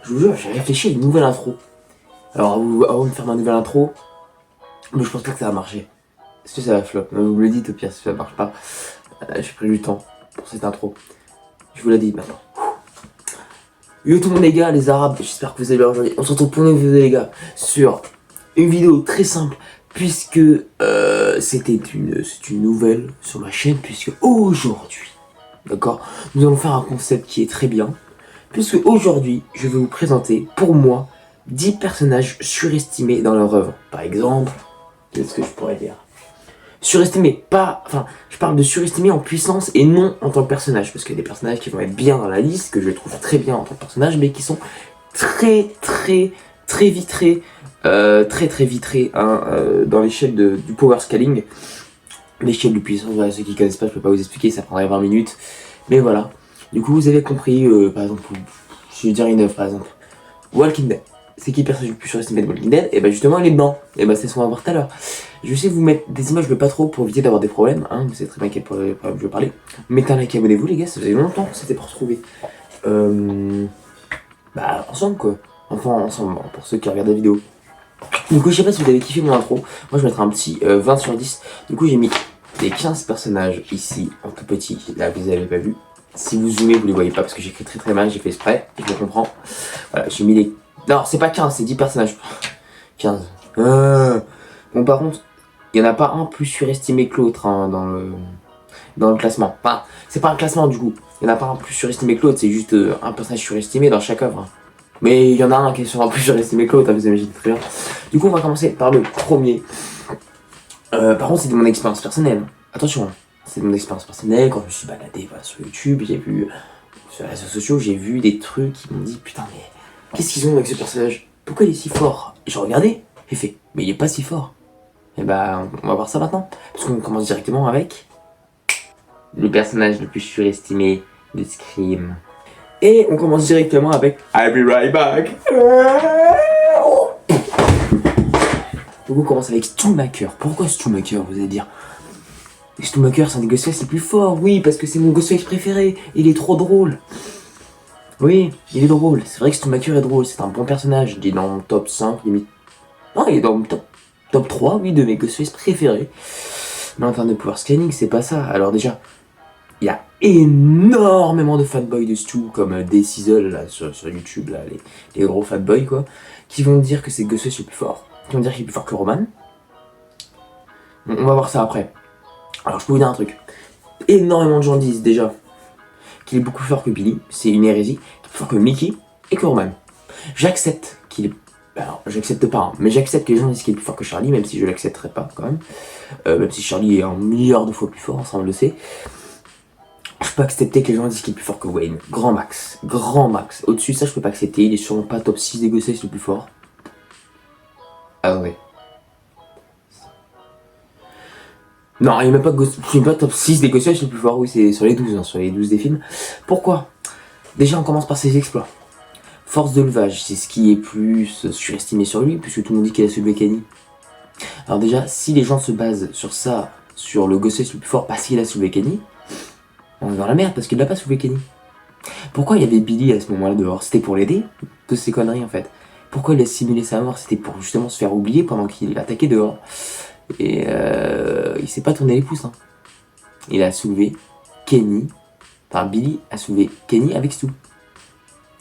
je vous jure, j'ai réfléchi à une nouvelle intro. Alors avant de faire ma nouvelle intro, mais je pense pas que ça va marcher. Est-ce que ça va flop? Vous me le dites au pire si ça marche pas. J'ai pris du temps pour cette intro. Je vous la dis maintenant. Yo tout le monde les gars, les arabes, j'espère que vous allez bien aujourd'hui. On se retrouve pour une vidéo les gars sur une vidéo très simple puisque c'est une nouvelle sur ma chaîne puisque aujourd'hui, d'accord, nous allons faire un concept qui est très bien puisque aujourd'hui je vais vous présenter pour moi 10 personnages surestimés dans leur œuvre. Par exemple, qu'est-ce que je pourrais dire? Surestimé, pas... Enfin, je parle de surestimé en puissance et non en tant que personnage. Parce qu'il y a des personnages qui vont être bien dans la liste, que je trouve très bien en tant que personnage, mais qui sont très vitrés, très vitrés hein, dans l'échelle du power scaling. L'échelle de puissance, voilà, ceux qui connaissent pas, je peux pas vous expliquer, ça prendrait 20 minutes. Mais voilà. Du coup, vous avez compris, par exemple, je vais dire une œuvre, par exemple. Walking Dead. C'est qui le personnage le plus surestimé de Walking Dead? Et bah justement il est blanc. Et bah c'est ce qu'on va voir tout à l'heure. Je vais essayer de vous mettre des images mais pas trop pour éviter d'avoir des problèmes, hein, vous savez très bien quel problème je veux parler. Mettez un like et abonnez-vous les gars, ça faisait longtemps que c'était pour retrouver. Bah ensemble quoi. Enfin ensemble, pour ceux qui regardent la vidéo. Du coup je sais pas si vous avez kiffé mon intro. Moi je mettrai un petit 20 sur 10. Du coup j'ai mis les 15 personnages ici en tout petit. Là vous avez pas vu. Si vous zoomez vous les voyez pas parce que j'écris très mal, j'ai fait exprès, je le comprends. Voilà, j'ai mis les... Non, c'est pas 15, c'est 10 personnages. 15. Bon, par contre, il n'y en a pas un plus surestimé que l'autre hein, dans le classement. Enfin, c'est pas un classement du coup. Il n'y en a pas un plus surestimé que l'autre, c'est juste un personnage surestimé dans chaque œuvre. Mais il y en a un qui est sûrement plus surestimé que l'autre, vous imaginez très bien. Du coup, on va commencer par le premier. Par contre, c'est de mon expérience personnelle. Attention, c'est de mon expérience personnelle. Quand je me suis baladé voilà, sur YouTube, j'ai vu sur les réseaux sociaux, j'ai vu des trucs qui m'ont dit putain, mais qu'est-ce qu'ils ont avec ce personnage? Pourquoi il est si fort? J'ai regardé, j'ai fait, mais il est pas si fort. Et bah, on va voir ça maintenant. Parce qu'on commence directement avec le personnage le plus surestimé de Scream. Et on commence directement avec I'll be right back. Donc on commence avec Stumaker. Pourquoi Stumaker, vous allez dire? Stumaker, c'est un des Ghostface les plus forts. Oui, parce que c'est mon Ghostface préféré. Il est trop drôle. Oui, il est drôle. C'est vrai que Stumaker est drôle. C'est un bon personnage. Il est dans mon top 5, limite. Non, il est dans mon top 3, oui, de mes Ghostface préférés. Mais en termes de power scanning, c'est pas ça. Alors déjà, il y a énormément de fanboys de Stu, comme D-Sizzle, là, sur YouTube, là, les gros fanboys, quoi, qui vont dire que c'est Ghostface le plus fort. Qui vont dire qu'il est plus fort que Roman. On va voir ça après. Alors, je peux vous dire un truc. Énormément de gens disent déjà qu'il est beaucoup plus fort que Billy, c'est une hérésie, qu'il est plus fort que Mickey et que Roman. J'accepte qu'il est... Alors, j'accepte pas, hein, mais j'accepte que les gens disent qu'il est plus fort que Charlie, même si je l'accepterai pas quand même. Même si Charlie est un milliard de fois plus fort, ça on le sait. Je peux accepter que les gens disent qu'il est plus fort que Wayne. Grand max. Grand max. Au-dessus de ça, je peux pas accepter. Il est sûrement pas top 6 des Ghostface le plus fort. Ah ouais. Non, il n'est même pas top 6 des Ghostface le plus fort. Oui, c'est sur les 12, hein, sur les 12 des films. Pourquoi? Déjà, on commence par ses exploits. Force de levage, c'est ce qui est plus surestimé sur lui, puisque tout le monde dit qu'il a soulevé Kenny. Alors déjà, si les gens se basent sur ça, sur le Ghostface le plus fort parce qu'il a soulevé Kenny, on est dans la merde parce qu'il n'a pas soulevé Kenny. Pourquoi il y avait Billy à ce moment-là dehors? C'était pour l'aider de ces conneries en fait. Pourquoi il a simulé sa mort? C'était pour justement se faire oublier pendant qu'il attaquait dehors. Et il s'est pas tourné les pouces. Hein. Il a soulevé Kenny. Enfin, Billy a soulevé Kenny avec Stu.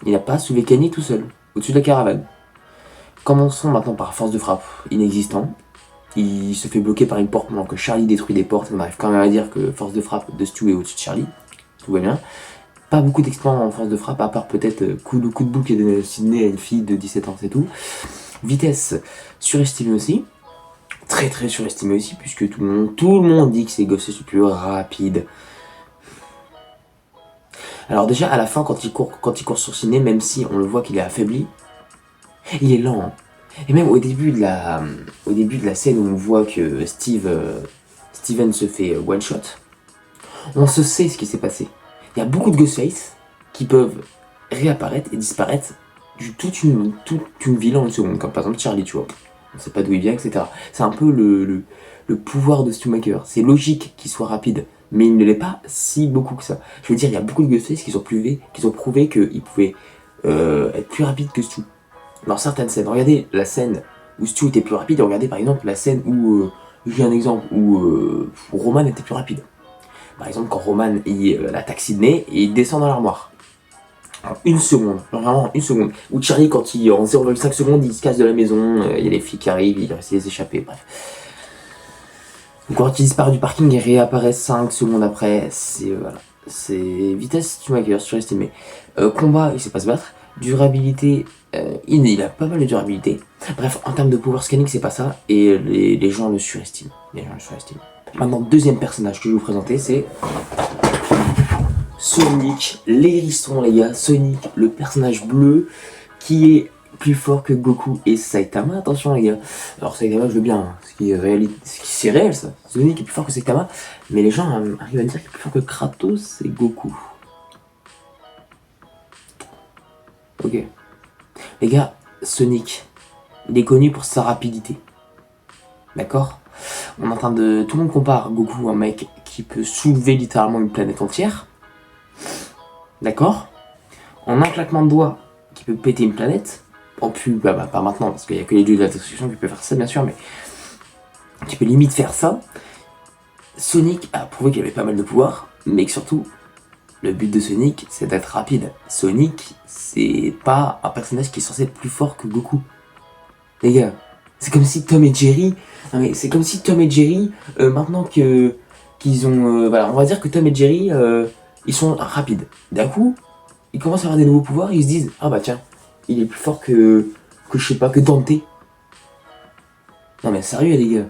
Il n'a pas soulevé Kenny tout seul, au-dessus de la caravane. Commençons maintenant par force de frappe inexistant. Il se fait bloquer par une porte pendant que Charlie détruit des portes. On arrive quand même à dire que force de frappe de Stu est au-dessus de Charlie. Tout va bien. Pas beaucoup d'exploits en force de frappe, à part peut-être coup de boule qui est donné à Sydney à une fille de 17 ans, c'est tout. Vitesse surestimée aussi. Très surestimée aussi, puisque tout le monde dit que c'est Ghostface le plus rapide. Alors déjà, à la fin, quand il court sur Sydney, même si on le voit qu'il est affaibli, il est lent. Hein. Et même au début de la scène où on voit que Steven se fait one shot, on se sait ce qui s'est passé. Il y a beaucoup de Ghostface qui peuvent réapparaître et disparaître toute une ville en une seconde, comme par exemple Charlie, tu vois. On sait pas d'où il vient, etc. C'est un peu le pouvoir de Stumaker. C'est logique qu'il soit rapide, mais il ne l'est pas si beaucoup que ça. Je veux dire, il y a beaucoup de Ghostface qui ont prouvé qu'ils pouvaient être plus rapide que Stu. Dans certaines scènes, regardez la scène où Stu était plus rapide, et regardez par exemple la scène où, j'ai un exemple, où Roman était plus rapide. Par exemple, quand Roman il attaque Sydney et il descend dans l'armoire. En une seconde, vraiment une seconde. Ou Charlie, quand il, en 0,5 secondes, il se casse de la maison, il y a les filles qui arrivent, il réussit à les échapper, bref. Quand il disparaît du parking, il réapparaît 5 secondes après, c'est voilà. C'est vitesse Schumacher, surestimé. Combat, il sait pas se battre. Durabilité, il a pas mal de durabilité. Bref, en termes de power scanning, c'est pas ça, et les gens le surestiment. Maintenant, deuxième personnage que je vais vous présenter, c'est Sonic, l'hérisson les gars. Sonic, le personnage bleu qui est plus fort que Goku et Saitama. Attention les gars. Alors Saitama je veux bien, hein, c'est réel ça. Sonic est plus fort que Saitama, mais les gens arrivent à dire qu'il est plus fort que Kratos et Goku. Ok. Les gars, Sonic, il est connu pour sa rapidité. D'accord? On est en train de... Tout le monde compare Goku à un mec qui peut soulever littéralement une planète entière. D'accord? En un claquement de doigts, qui peut péter une planète. En plus, pas maintenant, parce qu'il n'y a que les dieux de la destruction qui peuvent faire ça, bien sûr, mais qui peut limite faire ça. Sonic a prouvé qu'il avait pas mal de pouvoir, mais que surtout, le but de Sonic, c'est d'être rapide. Sonic, c'est pas un personnage qui est censé être plus fort que Goku. Les gars, c'est comme si Tom et Jerry... Non mais c'est comme si Tom et Jerry, maintenant qu'ils ont... voilà, on va dire que Tom et Jerry, ils sont rapides. D'un coup, ils commencent à avoir des nouveaux pouvoirs, ils se disent « Ah bah tiens, il est plus fort que je sais pas, que Dante. » Non mais sérieux les gars.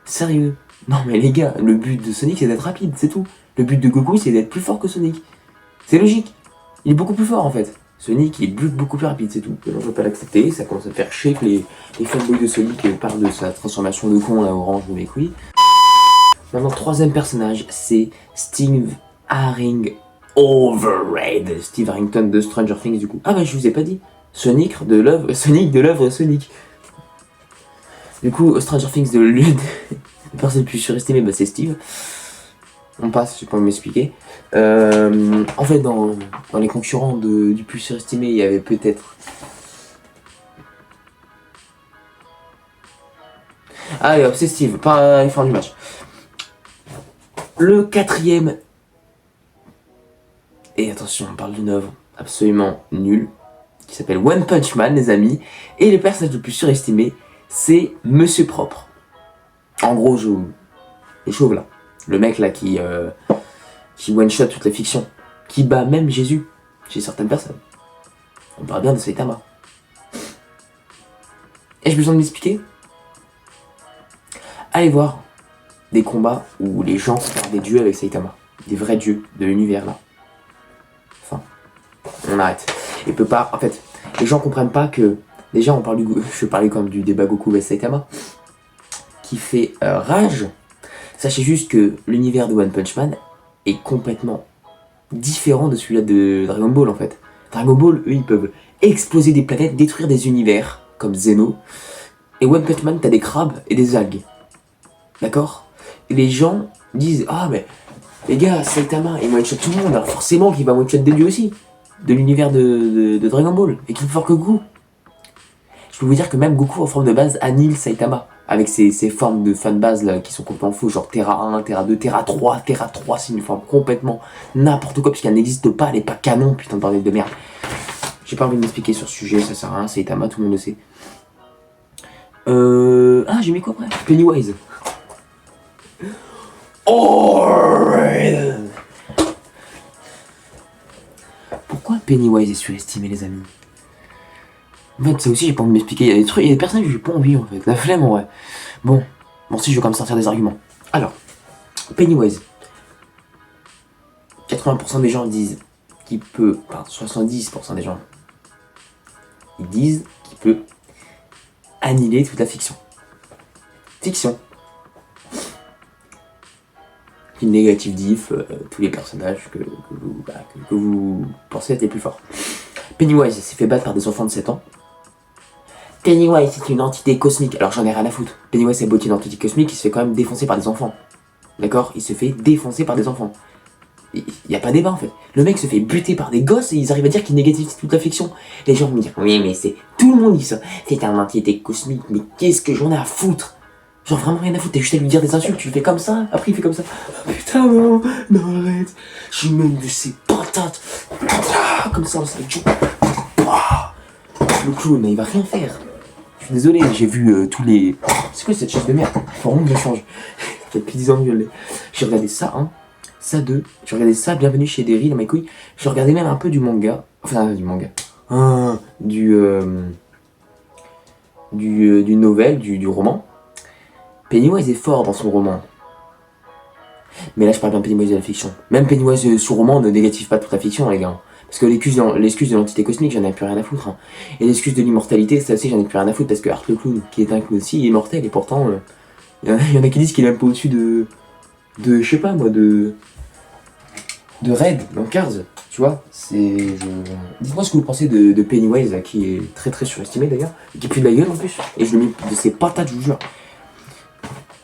Sérieux. Non mais les gars, le but de Sonic c'est d'être rapide, c'est tout. Le but de Goku c'est d'être plus fort que Sonic. C'est logique. Il est beaucoup plus fort en fait. Sonic il est beaucoup plus rapide, c'est tout. Je ne peux pas l'accepter, ça commence à faire chier que les fanboys de Sonic parlent de sa transformation de con à orange de mes couilles. Maintenant, troisième personnage, c'est Steve Harrington. Overrated. Steve Harrington de Stranger Things du coup. Ah bah je vous ai pas dit. Sonic de l'œuvre Sonic. Du coup, Stranger Things de l'une des personnes les plus surestimées, bah c'est Steve. On passe, je sais pas m'expliquer. En fait, dans les concurrents du plus surestimé, il y avait peut-être... Allez hop, c'est Steve, pas les fins du match. Le quatrième... Et attention, on parle d'une œuvre absolument nulle, qui s'appelle One Punch Man, les amis. Et le personnage le plus surestimé, c'est Monsieur Propre. En gros, le chauve là. Le mec là qui one-shot toute la fiction. Qui bat même Jésus chez certaines personnes. On parle bien de Saitama. Ai-je besoin de m'expliquer? Allez voir des combats où les gens font des dieux avec Saitama. Des vrais dieux de l'univers là. Enfin, on arrête. Et peut pas... En fait, les gens comprennent pas que... Déjà, on parle je parlais quand même du débat Goku vs Saitama. Qui fait rage. Sachez juste que l'univers de One Punch Man est complètement différent de celui-là de Dragon Ball en fait. Dragon Ball, eux, ils peuvent exploser des planètes, détruire des univers, comme Zeno. Et One Punch Man, t'as des crabes et des algues. D'accord? Et les gens disent, ah mais, les gars, Saitama, il one-shot tout le monde, alors forcément qu'il va one-shot des dieux aussi. De l'univers de Dragon Ball, et qu'il est plus fort que Goku. Je peux vous dire que même Goku en forme de base annule Saitama. Avec ses formes de fan base là, qui sont complètement faux, genre Terra 1, Terra 2, Terra 3, Terra 3, c'est une forme complètement n'importe quoi, puisqu'elle n'existe pas, elle est pas canon, putain de bordel de merde. J'ai pas envie de m'expliquer sur ce sujet, ça sert à rien, Saitama, tout le monde le sait. Ah, j'ai mis quoi après? Pennywise. Pourquoi Pennywise est surestimé, les amis? En fait, ça aussi, j'ai pas envie de m'expliquer. Il y a des trucs, il y a des personnages que j'ai pas envie, en fait. La flemme, en vrai. Bon, si, je vais quand même sortir des arguments. Alors, Pennywise. 80% des gens disent qu'il peut... Enfin, 70% des gens, ils disent qu'il peut annihiler toute la fiction. Fiction. Une négative diff, tous les personnages que vous pensez être les plus forts. Pennywise s'est fait battre par des enfants de 7 ans. Pennywise c'est une entité cosmique, alors j'en ai rien à foutre. Pennywise c'est beau une entité cosmique, il se fait quand même défoncer par des enfants. D'accord? Il se fait défoncer par des enfants. Il n'y a pas débat en fait. Le mec se fait buter par des gosses et ils arrivent à dire qu'il négativise toute la fiction. Les gens vont me dire, oui mais c'est... Tout le monde dit ça. C'est un entité cosmique, mais qu'est-ce que j'en ai à foutre? Genre vraiment rien à foutre, t'as juste à lui dire des insultes, tu le fais comme ça, après il fait comme ça. Oh, putain non, non arrête. Je lui mets de ses patates. Comme ça, c'est chaud. Le clown, il va rien faire. Je suis désolé, j'ai vu tous les... C'est quoi cette chaise de merde? Faut vraiment que je change. Ça fait depuis 10 ans que je l'ai. J'ai regardé ça, hein. Ça 2. J'ai regardé ça, Bienvenue chez Derry dans mes couilles. J'ai regardé même un peu du manga. Enfin, du manga. Du novel, du roman. Pennywise est fort dans son roman. Mais là, je parle bien de Pennywise de la fiction. Même Pennywise sous roman ne négative pas toute la fiction, les gars. Parce que l'excuse de l'entité cosmique, j'en ai plus rien à foutre. Hein. Et l'excuse de l'immortalité, ça aussi, j'en ai plus rien à foutre. Parce que Art le clown, qui est un clown aussi, est immortel. Et pourtant, il y en a qui disent qu'il est un peu au-dessus de je sais pas moi, de Red dans Cars. Tu vois, dites-moi ce que vous pensez de Pennywise, là, qui est très très surestimé d'ailleurs. Qui pue de la gueule en plus. Et je le mets de ses patates, je vous jure.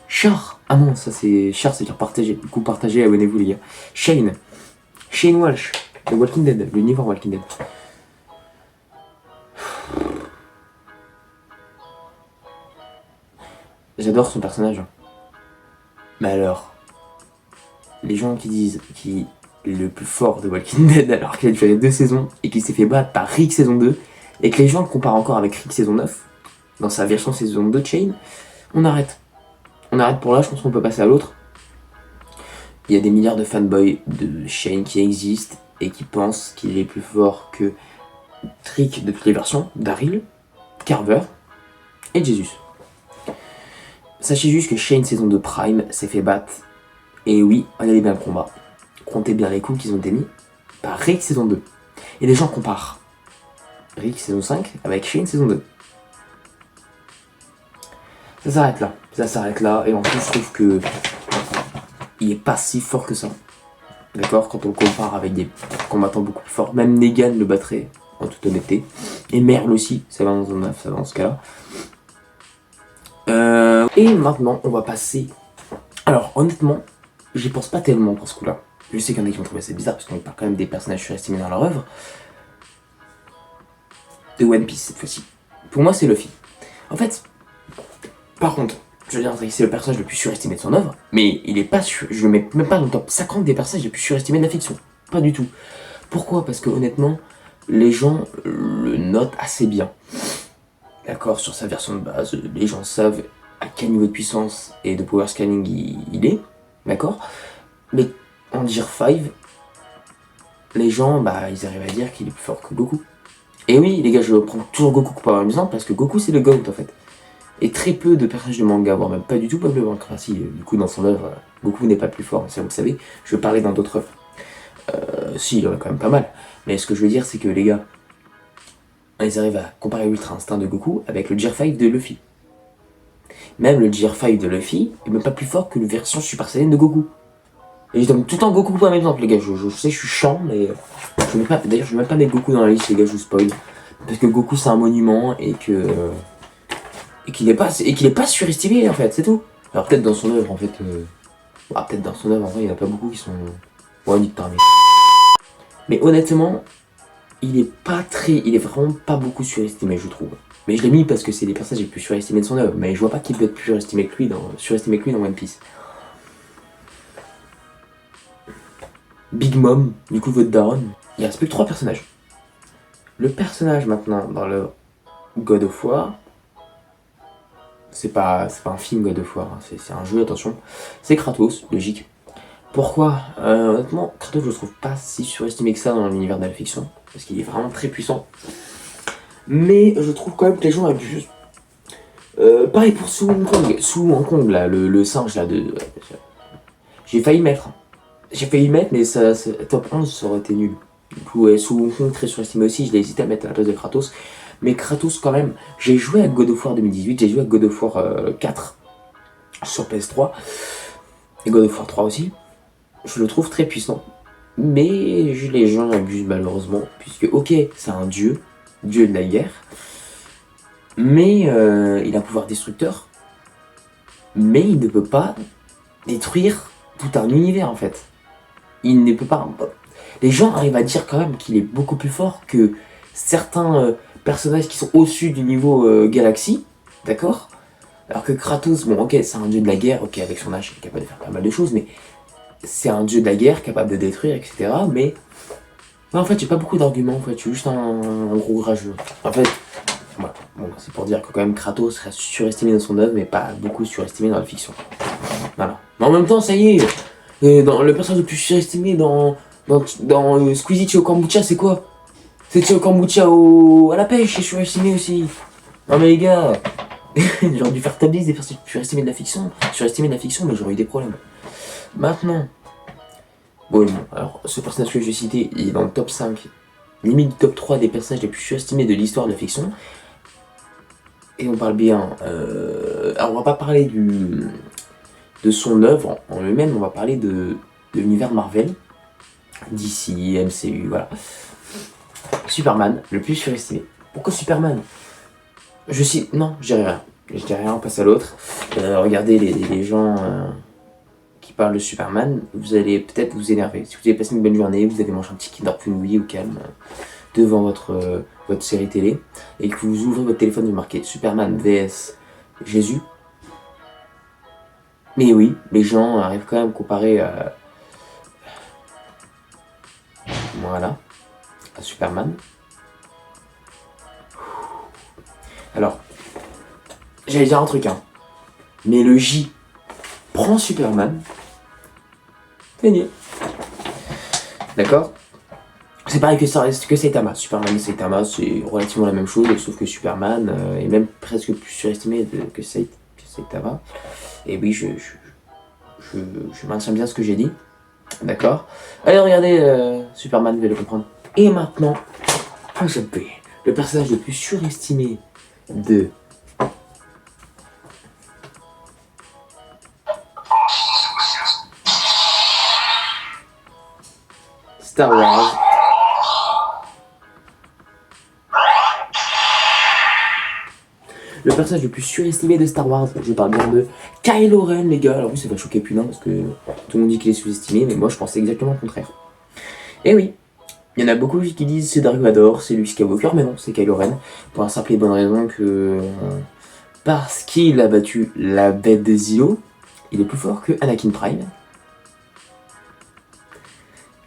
Char. Ah non, ça c'est... Char, c'est dire partager. Du coup, partagez, abonnez-vous les gars. Shane Walsh. The Walking Dead, l'univers Walking Dead. J'adore son personnage. Mais alors, les gens qui disent qu'il est le plus fort de Walking Dead alors qu'il a duré 2 saisons et qu'il s'est fait battre par Rick saison 2 et que les gens le comparent encore avec Rick saison 9 dans sa version saison 2 de Shane, on arrête. On arrête pour là, je pense qu'on peut passer à l'autre. Il y a des milliards de fanboys de Shane qui existent et qui pensent qu'il est plus fort que Rick de toutes les versions, Daryl, Carver et Jesus. Sachez juste que Shane saison 2 Prime s'est fait battre. Et oui, regardez bien le combat. Comptez bien les coups qu'ils ont été mis par Rick saison 2. Et les gens comparent Rick saison 5 avec Shane saison 2. Ça s'arrête là. Et en plus, je trouve que il est pas si fort que ça. D'accord, quand on le compare avec des combattants beaucoup plus forts, même Negan le battrait, en toute honnêteté. Et Merle aussi, ça va dans ce cas-là. Et maintenant, on va passer... Alors, honnêtement, j'y pense pas tellement pour ce coup-là. Je sais qu'il y en a qui vont trouver ça bizarre, parce qu'on parle quand même des personnages surestimés dans leur œuvre. De One Piece, cette fois-ci. Pour moi, c'est Luffy. En fait, par contre, je veux dire, c'est le personnage le plus surestimé de son œuvre, mais il est pas je le mets même pas dans le top 50 des personnages les plus surestimés de la fiction. Pas du tout. Pourquoi? Parce que honnêtement, les gens le notent assez bien. D'accord, sur sa version de base, les gens savent à quel niveau de puissance et de power scaling il est. D'accord? Mais en Gear 5, les gens, ils arrivent à dire qu'il est plus fort que Goku. Et oui, les gars, je prends toujours Goku comme exemple parce que Goku c'est le GOAT en fait. Et très peu de personnages de manga, voire même pas du tout Pablo Banca. Enfin, si, du coup, dans son œuvre, Goku n'est pas plus fort, ça vous le savez. Je veux parler dans d'autres œuvres. Si, il y en a quand même pas mal. Mais ce que je veux dire, c'est que les gars, ils arrivent à comparer l'Ultra Instinct de Goku avec le Gear 5 de Luffy. Même le Gear 5 de Luffy est même pas plus fort que la version Super Saiyan de Goku. Et je donne tout le temps Goku pour un exemple, les gars. Je sais, je suis chiant, mais je vais même pas mettre Goku dans la liste, les gars, je vous spoil. Parce que Goku, c'est un monument et que... Et qu'il est pas surestimé en fait, c'est tout. Alors peut-être dans son œuvre en fait, peut-être dans son œuvre en vrai, il n'y en a pas beaucoup qui sont... Ouais, nique ta mère. Mais honnêtement, il est vraiment pas beaucoup surestimé, je trouve. Mais je l'ai mis parce que c'est les personnages les plus surestimés de son œuvre, mais je vois pas qu'il peut être plus surestimé que lui dans One Piece. Big Mom, du coup votre daronne, il reste plus que 3 personnages. Le personnage maintenant dans le God of War, c'est pas un film God of War, hein, c'est un jeu, attention. C'est Kratos, logique. Pourquoi honnêtement, Kratos je le trouve pas si surestimé que ça dans l'univers de la fiction, parce qu'il est vraiment très puissant. Mais je trouve quand même que les gens abusent. Pareil pour Su Wukong. Là, le singe là de... J'ai failli mettre, mais ça, top 11 ça aurait été nul. Du coup, ouais, Su Wukong très surestimé aussi, je l'ai hésité à mettre à la place de Kratos. Mais Kratos quand même, j'ai joué à God of War 2018, j'ai joué à God of War 4 sur PS3, et God of War 3 aussi. Je le trouve très puissant, mais les gens abusent malheureusement, puisque ok, c'est un dieu de la guerre, mais il a un pouvoir destructeur, mais il ne peut pas détruire tout un univers en fait. il ne peut pas... Les gens arrivent à dire quand même qu'il est beaucoup plus fort que certains personnages qui sont au-dessus du niveau galaxie, d'accord? Alors que Kratos, bon ok, c'est un dieu de la guerre, ok, avec son âge, il est capable de faire pas mal de choses, mais c'est un dieu de la guerre, capable de détruire, etc. Mais non, en fait, j'ai pas beaucoup d'arguments, en fait, je suis juste un gros rageux. En fait, voilà. Bon, c'est pour dire que quand même Kratos reste surestimé dans son œuvre, mais pas beaucoup surestimé dans la fiction. Voilà. Mais en même temps, ça y est, dans le personnage le plus surestimé dans Squeezie Chio Kombucha, c'est quoi? C'est Chio Kombucha à la pêche, c'est surestimé aussi. Non mais les gars, j'aurais dû faire top 10 des personnages surestimés de la fiction, mais j'aurais eu des problèmes. Maintenant, bon, alors ce personnage que j'ai cité, il est dans le top 5, limite top 3 des personnages les plus surestimés de l'histoire de la fiction. Et on parle bien. Alors on va pas parler de son œuvre en lui-même, on va parler de l'univers Marvel, DC, MCU, voilà. Superman, le plus surestimé. Pourquoi Superman? Non, je dirais rien. Je dirais rien, on passe à l'autre. Regardez les gens qui parlent de Superman, vous allez peut-être vous énerver. Si vous avez passé une bonne journée, vous avez mangé un petit Kinder Bueno au calme devant votre série télé, et que vous ouvrez votre téléphone, vous marquez Superman vs Jésus. Mais oui, les gens arrivent quand même à comparer voilà, à Superman. Alors, j'allais dire un truc, hein. Mais le J prend Superman. C'est niais. D'accord? C'est pareil que Saitama. Superman et Saitama, c'est relativement la même chose, sauf que Superman est même presque plus surestimé que Saitama. Et oui, je maintiens bien ce que j'ai dit. D'accord? Allez, regardez Superman, vous allez le comprendre. Et maintenant, le personnage le plus surestimé de Star Wars. Le personnage le plus surestimé de Star Wars, je parle bien de Kylo Ren, les gars. Alors oui, ça va choquer plus d'un parce que tout le monde dit qu'il est sous-estimé, mais moi je pensais exactement le contraire. Et oui, il y en a beaucoup qui disent c'est Dark Vador, c'est Luke Skywalker, mais non, c'est Kylo Ren. Pour la simple et bonne raison que parce qu'il a battu la bête des îlots, il est plus fort que Anakin Prime,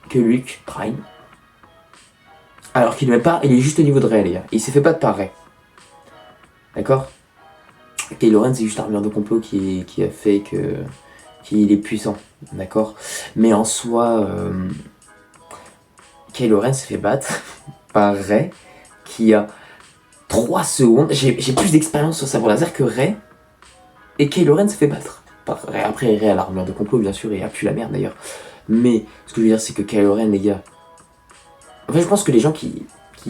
que Luke Prime. Alors qu'il n'est même pas, il est juste au niveau de Rey, les gars. Il s'est fait battre par Rey. D'accord? Kylo Ren, c'est juste l'armure de complot qui a fait qu'il est puissant. D'accord? Mais en soi, Kylo Ren s'est fait battre par Rey, qui a 3 secondes. J'ai plus d'expérience sur sabre laser que Rey. Et Kylo Ren s'est fait battre par Rey. Après, Rey a l'armure de complot, bien sûr, et a pu la merde d'ailleurs. Mais ce que je veux dire, c'est que Kylo Ren, les gars. En fait, je pense que les gens qui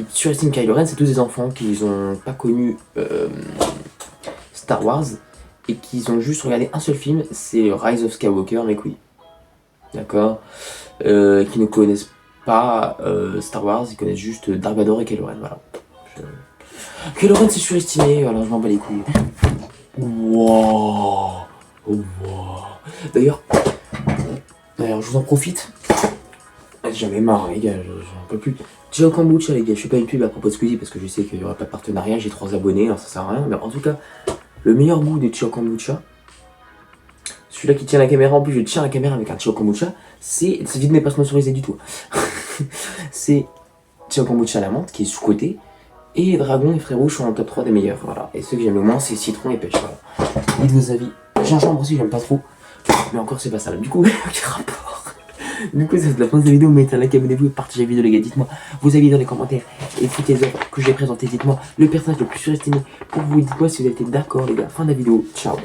surestiment Kylo Ren, c'est tous des enfants qui n'ont pas connu Star Wars et qui ont juste regardé un seul film, c'est Rise of Skywalker, mais oui. D'accord? Qui ne connaissent pas Star Wars, ils connaissent juste Dark Vador et Kylo Ren, voilà. Kylo Ren, c'est surestimé, alors je m'en bats les couilles. Wow. D'ailleurs, je vous en profite. J'en ai marre, les gars, j'en peux plus. Chio Kombucha, les gars, je fais pas une pub à propos de Squeezie parce que je sais qu'il n'y aura pas de partenariat, j'ai 3 abonnés, alors ça sert à rien. Mais en tout cas, le meilleur goût des Chio Kombucha, celui-là qui tient la caméra, en plus je tiens la caméra avec un Chio Kombucha, c'est vite n'est pas sponsorisé du tout. C'est Chio Kombucha à la menthe qui est sous-côté, et Dragon et Frérot sont en top 3 des meilleurs, voilà. Et ceux que j'aime le moins, c'est Citron et Pêche, voilà. Dites vos avis. Gingembre aussi, j'aime pas trop, mais encore c'est pas ça. Du coup, quel rapport? Du coup, c'est la fin de la vidéo. Mettez un like, abonnez-vous, partagez la vidéo, les gars. Dites-moi vos avis dans les commentaires. Et toutes les œuvres que j'ai présentées, dites-moi le personnage le plus surestimé pour vous. Dites-moi si vous avez été d'accord, les gars. Fin de la vidéo. Ciao.